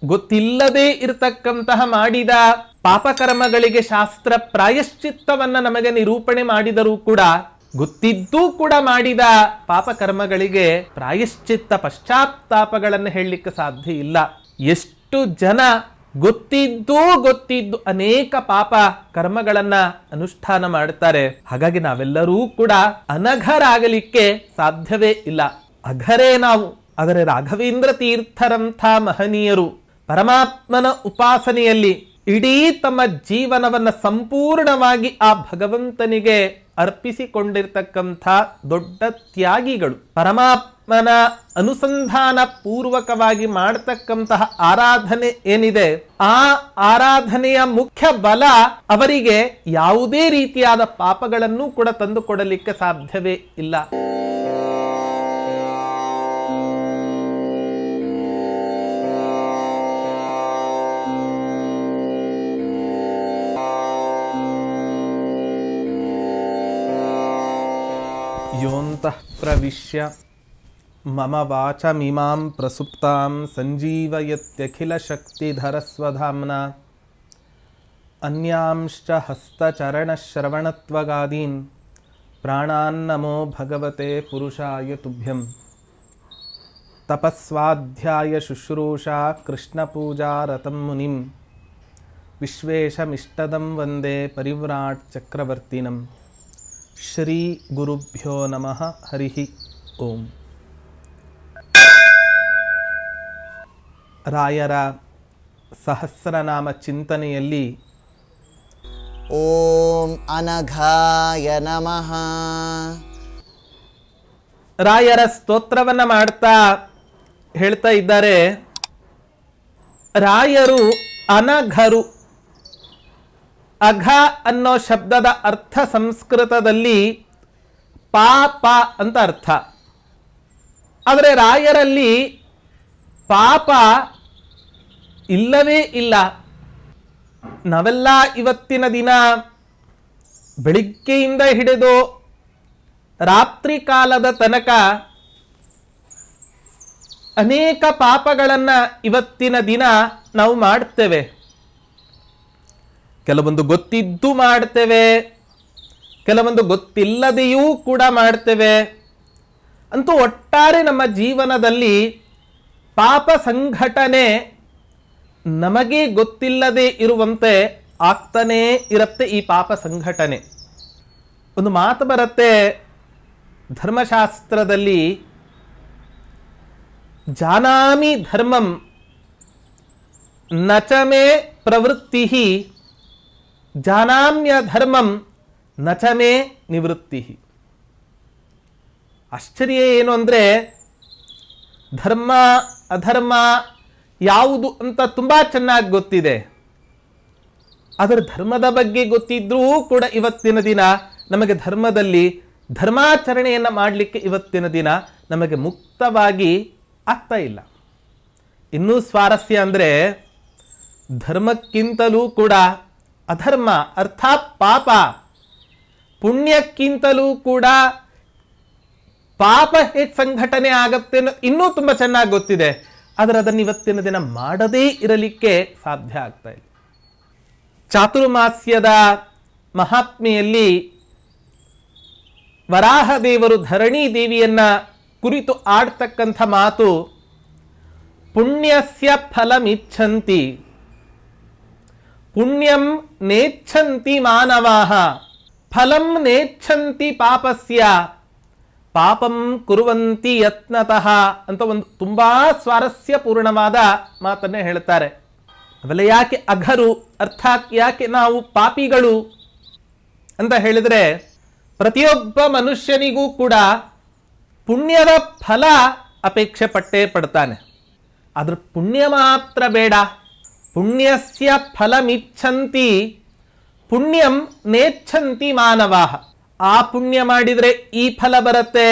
ಗೊತ್ತಿಲ್ಲದೆ ಇರತಕ್ಕಂತಹ ಮಾಡಿದ ಪಾಪಕರ್ಮಗಳಿಗೆ ಶಾಸ್ತ್ರ ಪ್ರಾಯಶ್ಚಿತ್ತವನ್ನ ನಮಗೆ ನಿರೂಪಣೆ ಮಾಡಿದರೂ ಕೂಡ, ಗೊತ್ತಿದ್ದೂ ಕೂಡ ಮಾಡಿದ ಪಾಪಕರ್ಮಗಳಿಗೆ ಪ್ರಾಯಶ್ಚಿತ್ತ ಪಶ್ಚಾತ್ತಾಪಗಳನ್ನು ಹೇಳಲಿಕ್ಕೆ ಸಾಧ್ಯ ಇಲ್ಲ. ಎಷ್ಟು ಜನ ಗೊತ್ತಿದ್ದು ಅನೇಕ ಪಾಪ ಕರ್ಮಗಳನ್ನ ಅನುಷ್ಠಾನ ಮಾಡ್ತಾರೆ. ಹಾಗಾಗಿ ನಾವೆಲ್ಲರೂ ಕೂಡ ಅನಘರಾಗಲಿಕ್ಕೆ ಸಾಧ್ಯವೇ ಇಲ್ಲ. ಅಘರೇ ನಾವು. ಆದರೆ ರಾಘವೇಂದ್ರ ತೀರ್ಥರಂಥ ಮಹನೀಯರು ಪರಮಾತ್ಮನ ಉಪಾಸನೆಯಲ್ಲಿ ಇಡೀ ತಮ್ಮ ಜೀವನವನ್ನ ಸಂಪೂರ್ಣವಾಗಿ ಆ ಭಗವಂತನಿಗೆ ಅರ್ಪಿಸಿಕೊಂಡಿರ್ತಕ್ಕಂಥ ದೊಡ್ಡ ತ್ಯಾಗಿಗಳು. ಪರಮಾತ್ಮನ ಅನುಸಂಧಾನ ಪೂರ್ವಕವಾಗಿ ಮಾಡತಕ್ಕಂತಹ ಆರಾಧನೆ ಏನಿದೆ, ಆ ಆರಾಧನೆಯ ಮುಖ್ಯ ಬಲ ಅವರಿಗೆ ಯಾವುದೇ ರೀತಿಯಾದ ಪಾಪಗಳನ್ನು ಕೂಡ ತಂದುಕೊಡಲಿಕ್ಕೆ ಸಾಧ್ಯವೇ ಇಲ್ಲ. ಯೋಂತಃ ಪ್ರವಿಶ್ಯ ಮಮ ವಾಚಮಿಮಾಂ ಪ್ರಸುಪ್ತಾಂ ಸಂಜೀವಯತ್ಯಖಿಲ ಶಕ್ತಿಧರಸ್ವಧಾಮ್ನಾ ಅನ್ಯಾಂಶ್ಚ ಹಸ್ತಚರಣಶ್ರವಣತ್ವಗಾದೀನ್ ಪ್ರಾಣಾನ್ನಮೋ ಭಗವತೆ ಪುರುಷಾಯ ತುಭ್ಯಂ. ತಪಸ್ವಾಧ್ಯಾಯ ಶುಶ್ರೂಷಾ ಕೃಷ್ಣಪೂಜಾ ರತಂ ಮುನಿಂ ವಿಶ್ವೇಶಮಿಷ್ಟದಂ ವಂದೇ ಪರಿವ್ರಾಟ್ ಚಕ್ರವರ್ತಿನಂ. ಶ್ರೀ ಗುರುಭ್ಯೋ ನಮಃ. ಹರಿ ಓಂ. ರಾಯರ ಸಹಸ್ರನಾಮ ಚಿಂತನೆಯಲ್ಲಿ ಓಂ ಅನಘಾಯ ನಮಃ. ರಾಯರ ಸ್ತೋತ್ರವನ್ನ ಮಾಡ್ತಾ ಹೇಳ್ತಾ ಇದ್ದಾರೆ, ರಾಯರು ಅನಘರು. ಅಘ ಅನ್ನೋ ಶಬ್ದದ ಅರ್ಥ ಸಂಸ್ಕೃತದಲ್ಲಿ ಪಾಪ ಅಂತ ಅರ್ಥ. ಆದರೆ ರಾಯರಲ್ಲಿ ಪಾಪ ಇಲ್ಲವೇ ಇಲ್ಲ. ನಾವೆಲ್ಲ ಇವತ್ತಿನ ದಿನ ಬೆಳಿಗ್ಗೆಯಿಂದ ಹಿಡಿದು ರಾತ್ರಿ ಕಾಲದ ತನಕ ಅನೇಕ ಪಾಪಗಳನ್ನು ಇವತ್ತಿನ ದಿನ ನಾವು ಮಾಡ್ತೇವೆ. ಕೆಲವೊಂದು ಗೊತ್ತಿದ್ದು ಮಾಡ್ತೇವೆ, ಕೆಲವೊಂದು ಗೊತ್ತಿಲ್ಲದೆಯೂ ಕೂಡ ಮಾಡ್ತೇವೆ. ಅಂತೂ ಒಟ್ಟಾರೆ ನಮ್ಮ ಜೀವನದಲ್ಲಿ ಪಾಪ ಸಂಘಟನೆ ನಮಗೆ ಗೊತ್ತಿಲ್ಲದೆ ಇರುವಂತೆ ಆಗ್ತಾನೇ ಇರುತ್ತೆ. ಈ ಪಾಪ ಸಂಘಟನೆ. ಒಂದು ಮಾತು ಬರುತ್ತೆ ಧರ್ಮಶಾಸ್ತ್ರದಲ್ಲಿ, ಜಾನಾಮಿ ಧರ್ಮಂ ನಚಮೇ ಪ್ರವೃತ್ತಿ ಜಾನಾಮ್ಯ ಧರ್ಮಂ ನಚಮೇ ನಿವೃತ್ತಿ. ಆಶ್ಚರ್ಯ ಏನು ಅಂದರೆ, ಧರ್ಮ ಅಧರ್ಮ ಯಾವುದು ಅಂತ ತುಂಬ ಚೆನ್ನಾಗಿ ಗೊತ್ತಿದೆ. ಆದರೆ ಧರ್ಮದ ಬಗ್ಗೆ ಗೊತ್ತಿದ್ರೂ ಕೂಡ ಇವತ್ತಿನ ದಿನ ನಮಗೆ ಧರ್ಮದಲ್ಲಿ ಧರ್ಮಾಚರಣೆಯನ್ನು ಮಾಡಲಿಕ್ಕೆ ಇವತ್ತಿನ ದಿನ ನಮಗೆ ಮುಕ್ತವಾಗಿ ಆಗ್ತಾ ಇಲ್ಲ. ಇನ್ನೂ ಸ್ವಾರಸ್ಯ ಅಂದರೆ, ಧರ್ಮಕ್ಕಿಂತಲೂ ಕೂಡ ಅಧರ್ಮ ಅರ್ಥಾತ್ ಪಾಪ, ಪುಣ್ಯಕ್ಕಿಂತಲೂ ಕೂಡ ಪಾಪ ಹೇಗೆ ಸಂಘಟನೆ ಆಗತ್ತೆ ಇನ್ನೂ ತುಂಬ ಚೆನ್ನಾಗಿ ಗೊತ್ತಿದೆ. ಆದರೆ ಅದನ್ನು ಇವತ್ತಿನ ದಿನ ಮಾಡದೇ ಇರಲಿಕ್ಕೆ ಸಾಧ್ಯ ಆಗ್ತಾ ಇಲ್ಲ. ಚಾತುರ್ಮಾಸ್ಯದ ಮಹಾತ್ಮೆಯಲ್ಲಿ ವರಾಹದೇವರು ಧರಣಿ ದೇವಿಯನ್ನ ಕುರಿತು ಆಡ್ತಕ್ಕಂಥ ಮಾತು, ಪುಣ್ಯಸ್ಯ ಫಲಮಿಚ್ಛಂತಿ ಪುಣ್ಯಂ ನೇಚ್ಛಂತಿ ಮಾನವಾಃ ಫಲಂ ನೇಚ್ಛಂತಿ ಪಾಪಸ್ಯ ಪಾಪಂ ಕುರುವಂತಿ ಯತ್ನತಃ ಅಂತ ಒಂದು ತುಂಬಾ ಸ್ವಾರಸ್ಯಪೂರ್ಣವಾದ ಮಾತನ್ನೇ ಹೇಳ್ತಾರೆ. ಅವೆಲ್ಲ ಯಾಕೆ ಅಘರು, ಅರ್ಥಾತ್ ಯಾಕೆ ನಾವು ಪಾಪಿಗಳು ಅಂತ ಹೇಳಿದ್ರೆ, ಪ್ರತಿಯೊಬ್ಬ ಮನುಷ್ಯನಿಗೂ ಕೂಡ ಪುಣ್ಯದ ಫಲ ಅಪೇಕ್ಷೆ ಪಟ್ಟೇ ಪಡ್ತಾನೆ. ಆದ್ರೆ ಪುಣ್ಯ ಮಾತ್ರ ಬೇಡ. ಪುಣ್ಯಸ್ಯ ಫಲಮಿಚ್ಛಂತಿ ಪುಣ್ಯಂ ನೇಚ್ಛಂತಿ ಮಾನವಾಃ. ಆ ಪುಣ್ಯ ಮಾಡಿದರೆ ಈ ಫಲ ಬರುತ್ತೆ,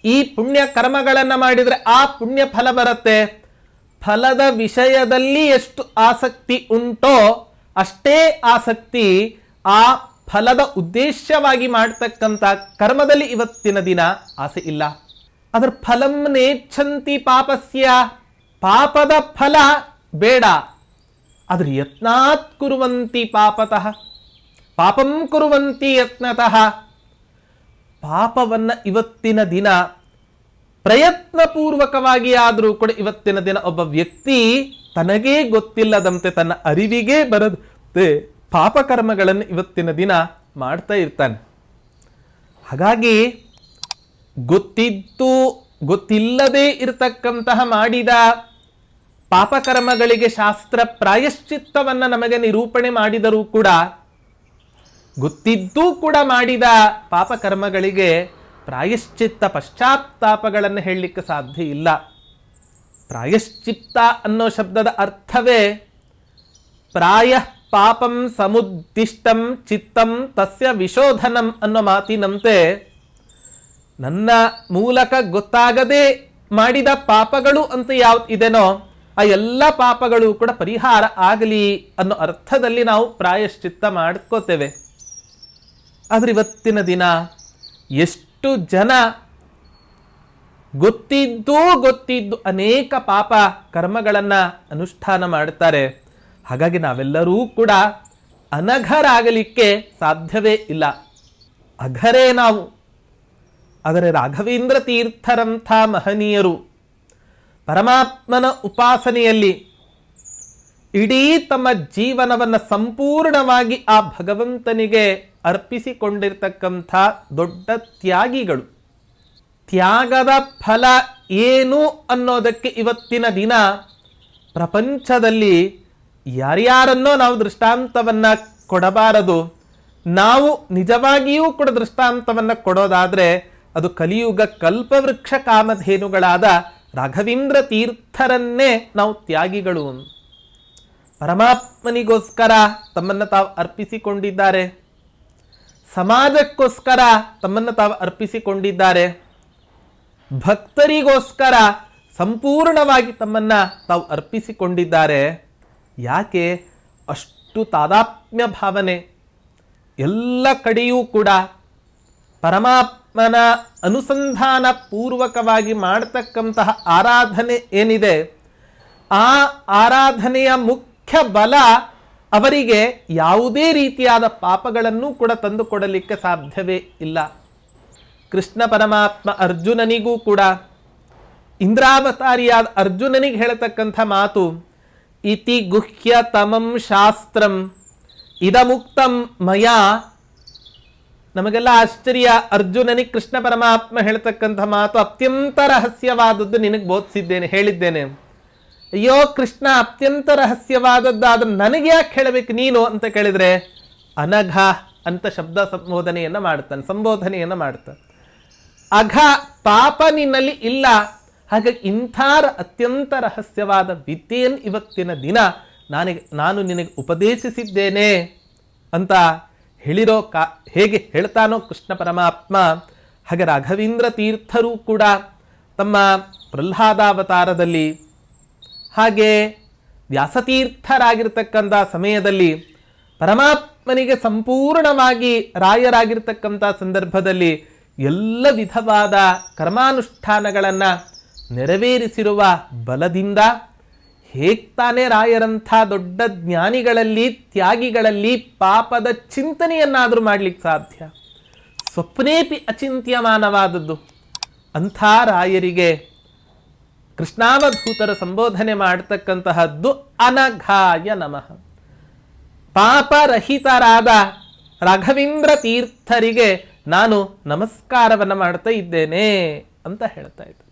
ಈ ಪುಣ್ಯ ಕರ್ಮಗಳನ್ನು ಮಾಡಿದರೆ ಆ ಪುಣ್ಯ ಫಲ ಬರುತ್ತೆ. ಫಲದ ವಿಷಯದಲ್ಲಿ ಎಷ್ಟು ಆಸಕ್ತಿ ಉಂಟೋ ಅಷ್ಟೇ ಆಸಕ್ತಿ ಆ ಫಲದ ಉದ್ದೇಶವಾಗಿ ಮಾಡ್ತಕ್ಕಂಥ ಕರ್ಮದಲ್ಲಿ ಇವತ್ತಿನ ದಿನ ಆಸೆ ಇಲ್ಲ. ಅದರ ಫಲಂ ನೇಚ್ಛಂತಿ ಪಾಪಸ್ಯ, ಪಾಪದ ಫಲ ಬೇಡ. ಆದ್ರೆ ಯತ್ನಾತ್ ಕುರುವಂತಿ ಪಾಪತಃ ಪಾಪಂ ಕುರುವಂತಿ ಯತ್ನತಃ. ಪಾಪವನ್ನ ಇವತ್ತಿನ ದಿನ ಪ್ರಯತ್ನಪೂರ್ವಕವಾಗಿ ಆದರೂ ಕೂಡ ಇವತ್ತಿನ ದಿನ ಒಬ್ಬ ವ್ಯಕ್ತಿ ತನಗೇ ಗೊತ್ತಿಲ್ಲದಂತೆ, ತನ್ನ ಅರಿವಿಗೆ ಬರದಂತೆ ಪಾಪಕರ್ಮಗಳನ್ನು ಇವತ್ತಿನ ದಿನ ಮಾಡ್ತಾ ಇರ್ತಾನೆ. ಹಾಗಾಗಿ ಗೊತ್ತಿದ್ದು ಗೊತ್ತಿಲ್ಲದೆ ಇರತಕ್ಕಂತಹ ಮಾಡಿದ ಪಾಪಕರ್ಮಗಳಿಗೆ ಶಾಸ್ತ್ರ ಪ್ರಾಯಶ್ಚಿತ್ತವನ್ನ ನಮಗೆ ನಿರೂಪಣೆ ಮಾಡಿದರೂ ಕೂಡ, ಗೊತ್ತಿದ್ದೂ ಕೂಡ ಮಾಡಿದ ಪಾಪಕರ್ಮಗಳಿಗೆ ಪ್ರಾಯಶ್ಚಿತ್ತ ಪಶ್ಚಾತ್ತಾಪಗಳನ್ನು ಹೇಳಲಿಕ್ಕೆ ಸಾಧ್ಯ ಇಲ್ಲ. ಪ್ರಾಯಶ್ಚಿತ್ತ ಅನ್ನೋ ಶಬ್ದದ ಅರ್ಥವೇ ಪ್ರಾಯ ಪಾಪಂ ಸಮುದ್ದಿಷ್ಟಂ ಚಿತ್ತಂ ತಸ್ಯ ವಿಶೋಧನಂ ಅನ್ನೋ ಮಾತಿನಂತೆ, ನನ್ನ ಮೂಲಕ ಗೊತ್ತಾಗದೆ ಮಾಡಿದ ಪಾಪಗಳು ಅಂತ ಯಾವ್ದು ಇದೆನೋ ಆ ಎಲ್ಲ ಪಾಪಗಳು ಕೂಡ ಪರಿಹಾರ ಆಗಲಿ ಅನ್ನೋ ಅರ್ಥದಲ್ಲಿ ನಾವು ಪ್ರಾಯಶ್ಚಿತ್ತ ಮಾಡ್ಕೋತೇವೆ. ಆದ್ರೆ ಇವತ್ತಿನ ದಿನ ಎಷ್ಟು ಜನ ಗೊತ್ತಿದ್ದು ಅನೇಕ ಪಾಪ ಕರ್ಮಗಳನ್ನ ಅನುಷ್ಠಾನ ಮಾಡ್ತಾರೆ. ಹಾಗಾಗಿ ನಾವೆಲ್ಲರೂ ಕೂಡ ಅನಘರಾಗಲಿಕ್ಕೆ ಸಾಧ್ಯವೇ ಇಲ್ಲ. ಅಘರೇ ನಾವು. ಆದರೆ ರಾಘವೇಂದ್ರ ತೀರ್ಥರಂಥ ಮಹನೀಯರು ಪರಮಾತ್ಮನ ಉಪಾಸನೆಯಲ್ಲಿ ಇಡೀ ತಮ್ಮ ಜೀವನವನ್ನು ಸಂಪೂರ್ಣವಾಗಿ ಆ ಭಗವಂತನಿಗೆ ಅರ್ಪಿಸಿಕೊಂಡಿರ್ತಕ್ಕಂಥ ದೊಡ್ಡ ತ್ಯಾಗಿಗಳು. ತ್ಯಾಗದ ಫಲ ಏನು ಅನ್ನೋದಕ್ಕೆ ಇವತ್ತಿನ ದಿನ ಪ್ರಪಂಚದಲ್ಲಿ ಯಾರ್ಯಾರನ್ನೋ ನಾವು ದೃಷ್ಟಾಂತವನ್ನ ಕೊಡಬಾರದು. ನಾವು ನಿಜವಾಗಿಯೂ ಕೂಡ ದೃಷ್ಟಾಂತವನ್ನ ಕೊಡೋದಾದ್ರೆ ಅದು ಕಲಿಯುಗ ಕಲ್ಪವೃಕ್ಷ ಕಾಮಧೇನುಗಳಾದ ರಾಘವೇಂದ್ರ ತೀರ್ಥರನ್ನೇ ನಾವು ತ್ಯಾಗಿಗಳು. ಪರಮಾತ್ಮನಿಗೋಸ್ಕರ ತಮ್ಮನ್ನು ತಾವು ಅರ್ಪಿಸಿಕೊಂಡಿದ್ದಾರೆ, ಸಮಾಜಕ್ಕೋಸ್ಕರ ತಮ್ಮನ್ನು ತಾವು ಅರ್ಪಿಸಿಕೊಂಡಿದ್ದಾರೆ, ಭಕ್ತರಿಗೋಸ್ಕರ ಸಂಪೂರ್ಣವಾಗಿ ತಮ್ಮನ್ನ ತಾವು ಅರ್ಪಿಸಿಕೊಂಡಿದ್ದಾರೆ. ಯಾಕೆ? ಅಷ್ಟು ತಾದಾತ್ಮ್ಯ ಭಾವನೆ. ಎಲ್ಲ ಕಡೆಯೂ ಕೂಡ ಪರಮಾತ್ಮನ ಅನುಸಂಧಾನ ಪೂರ್ವಕವಾಗಿ ಮಾಡತಕ್ಕಂತಹ ಆರಾಧನೆ ಏನಿದೆ, ಆ ಆರಾಧನೆಯ ಮುಖ್ಯ ಬಲ ಅವರಿಗೆ ಯಾವುದೇ ರೀತಿಯಾದ ಪಾಪಗಳನ್ನು ಕೂಡ ತಂದುಕೊಡಲಿಕ್ಕೆ ಸಾಧ್ಯವೇ ಇಲ್ಲ. ಕೃಷ್ಣ ಪರಮಾತ್ಮ ಅರ್ಜುನನಿಗೂ ಕೂಡ, ಇಂದ್ರಾವತಾರಿಯಾದ ಅರ್ಜುನನಿಗೆ ಹೇಳತಕ್ಕಂಥ ಮಾತು, ಇತಿ ಗುಹ್ಯತಮಂ ಶಾಸ್ತ್ರಂ ಇದಮುಕ್ತಂ ಮಯಾ. ನಮಗೆಲ್ಲ ಆಶ್ಚರ್ಯ. ಅರ್ಜುನನಿಗೆ ಕೃಷ್ಣ ಪರಮಾತ್ಮ ಹೇಳ್ತಕ್ಕಂಥ ಮಾತು ಅತ್ಯಂತ ರಹಸ್ಯವಾದದ್ದು ನಿನಗೆ ಬೋಧಿಸಿದ್ದೇನೆ, ಹೇಳಿದ್ದೇನೆ. ಅಯ್ಯೋ ಕೃಷ್ಣ, ಅತ್ಯಂತ ರಹಸ್ಯವಾದದ್ದಾದ್ರೆ ನನಗೆ ಯಾಕೆ ಹೇಳಬೇಕು ನೀನು ಅಂತ ಕೇಳಿದ್ರೆ, ಅನಘ ಅಂತ ಶಬ್ದ ಸಂಬೋಧನೆಯನ್ನು ಮಾಡ್ತಾನೆ. ಅಘ, ಪಾಪ ನಿನ್ನಲ್ಲಿ ಇಲ್ಲ. ಹಾಗಾಗಿ ಇಂಥ ಅತ್ಯಂತ ರಹಸ್ಯವಾದ ವಿದ್ಯೆಯನ್ನು ಇವತ್ತಿನ ದಿನ ನಾನು ನಿನಗೆ ಉಪದೇಶಿಸಿದ್ದೇನೆ ಅಂತ ಹೇಳಿರೋ ಹೇಗೆ ಹೇಳ್ತಾನೋ ಕೃಷ್ಣ ಪರಮಾತ್ಮ, ಹಾಗೆ ರಾಘವೇಂದ್ರ ತೀರ್ಥರು ಕೂಡ ತಮ್ಮ ಪ್ರಹ್ಲಾದಾವತಾರದಲ್ಲಿ, ಹಾಗೆ ವ್ಯಾಸತೀರ್ಥರಾಗಿರ್ತಕ್ಕಂಥ ಸಮಯದಲ್ಲಿ, ಪರಮಾತ್ಮನಿಗೆ ಸಂಪೂರ್ಣವಾಗಿ ರಾಯರಾಗಿರ್ತಕ್ಕಂಥ ಸಂದರ್ಭದಲ್ಲಿ ಎಲ್ಲ ವಿಧವಾದ ಕರ್ಮಾನುಷ್ಠಾನಗಳನ್ನು ನೆರವೇರಿಸಿರುವ ಬಲದಿಂದ ಹೇಗೆ ತಾನೇ ರಾಯರಂಥ ದೊಡ್ಡ ಜ್ಞಾನಿಗಳಲ್ಲಿ, ತ್ಯಾಗಿಗಳಲ್ಲಿ ಪಾಪದ ಚಿಂತನೆಯನ್ನಾದರೂ ಮಾಡಲಿಕ್ಕೆ ಸಾಧ್ಯ? ಸ್ವಪ್ನೇಪಿ ಅಚಿಂತ್ಯಮಾನವಾದದ್ದು. ಅಂಥ ರಾಯರಿಗೆ ಕೃಷ್ಣಾವಧೂತರ ಸಂಬೋಧನೆ ಮಾಡತಕ್ಕಂತಹದ್ದು ಅನಘಾಯ ನಮಃ. ಪಾಪರಹಿತರಾದ ರಾಘವೇಂದ್ರ ತೀರ್ಥರಿಗೆ ನಾನು ನಮಸ್ಕಾರವನ್ನು ಮಾಡ್ತಾ ಇದ್ದೇನೆ ಅಂತ ಹೇಳ್ತಾ ಇದ್ದೆ.